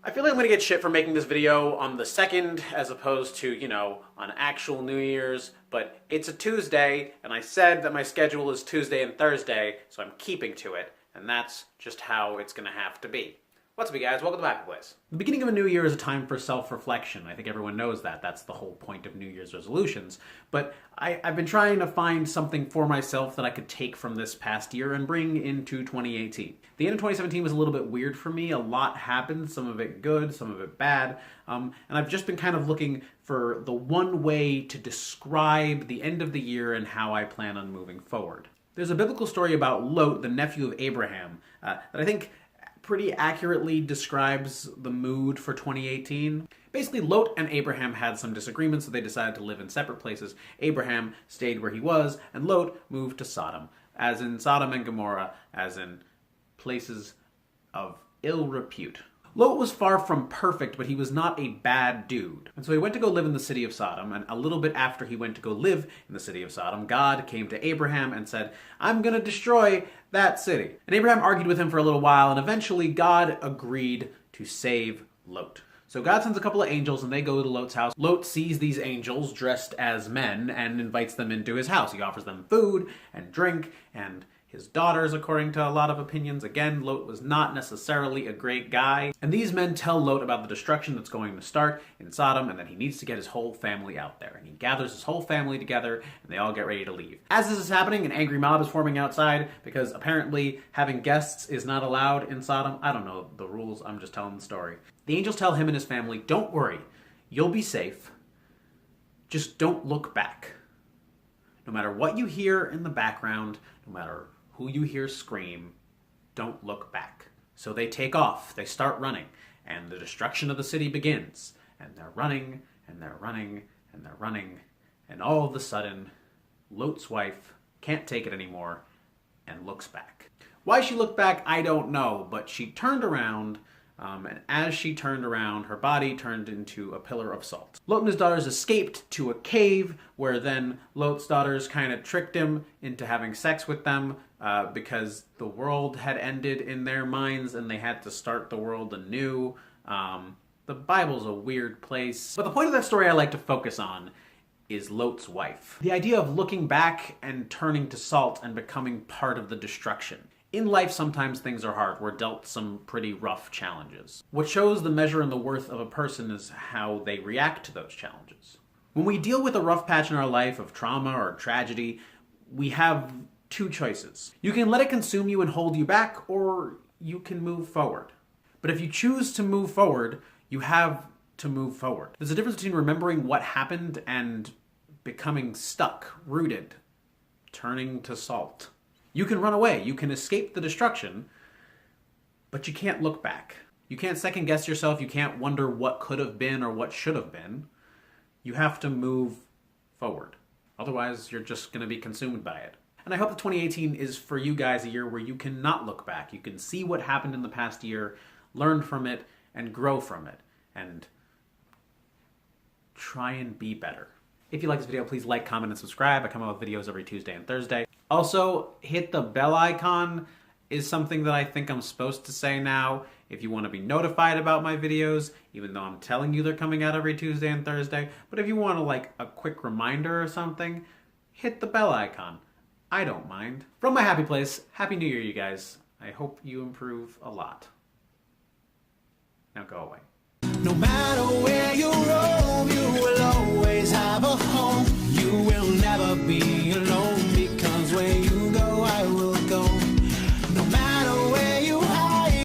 I feel like I'm gonna get shit for making this video on the 2nd as opposed to, you know, on actual New Year's, but it's a Tuesday, and I said that my schedule is Tuesday and Thursday, so I'm keeping to it, and that's just how it's gonna have to be. What's up, you guys? Welcome to the Happy Place. The beginning of a new year is a time for self-reflection. I think everyone knows that. That's the whole point of New Year's resolutions. But I've been trying to find something for myself that I could take from this past year and bring into 2018. The end of 2017 was a little bit weird for me. A lot happened, some of it good, some of it bad. And I've just been kind of looking for the one way to describe the end of the year and how I plan on moving forward. There's a biblical story about Lot, the nephew of Abraham, that I think pretty accurately describes the mood for 2018. Basically, Lot and Abraham had some disagreements, so they decided to live in separate places. Abraham stayed where he was, and Lot moved to Sodom, as in Sodom and Gomorrah, as in places of ill repute. Lot was far from perfect, but he was not a bad dude. And so he went to go live in the city of Sodom, and a little bit after he went to go live in the city of Sodom, God came to Abraham and said, "I'm going to destroy that city." And Abraham argued with him for a little while, and eventually God agreed to save Lot. So God sends a couple of angels, and they go to Lot's house. Lot sees these angels dressed as men and invites them into his house. He offers them food and drink and his daughters, according to a lot of opinions. Again, Lot was not necessarily a great guy. And these men tell Lot about the destruction that's going to start in Sodom and that he needs to get his whole family out there. And he gathers his whole family together and they all get ready to leave. As this is happening, an angry mob is forming outside because apparently having guests is not allowed in Sodom. I don't know the rules, I'm just telling the story. The angels tell him and his family, "Don't worry, you'll be safe. Just don't look back. No matter what you hear in the background, no matter who you hear scream, don't look back." So they take off, they start running, and the destruction of the city begins. And they're running, and they're running, and they're running, and all of a sudden, Lot's wife can't take it anymore and looks back. Why she looked back, I don't know, but she turned around, and as she turned around, her body turned into a pillar of salt. Lot and his daughters escaped to a cave, where then Lot's daughters kind of tricked him into having sex with them, because the world had ended in their minds and they had to start the world anew. The Bible's a weird place. But the point of that story I like to focus on is Lot's wife. The idea of looking back and turning to salt and becoming part of the destruction. In life, sometimes things are hard. We're dealt some pretty rough challenges. What shows the measure and the worth of a person is how they react to those challenges. When we deal with a rough patch in our life of trauma or tragedy, we have two choices. You can let it consume you and hold you back, or you can move forward. But if you choose to move forward, you have to move forward. There's a difference between remembering what happened and becoming stuck, rooted, turning to salt. You can run away, you can escape the destruction, but you can't look back. You can't second guess yourself, you can't wonder what could have been or what should have been. You have to move forward. Otherwise, you're just going to be consumed by it. And I hope that 2018 is for you guys a year where you can not look back. You can see what happened in the past year, learn from it, and grow from it. And try and be better. If you like this video, please like, comment, and subscribe. I come out with videos every Tuesday and Thursday. Also, hit the bell icon is something that I think I'm supposed to say now. If you want to be notified about my videos, even though I'm telling you they're coming out every Tuesday and Thursday. But if you want to, like, a quick reminder or something, hit the bell icon. I don't mind. From my happy place, Happy New Year, you guys. I hope you improve a lot. Now go away. No matter where you roam, you will always have a home. You will never be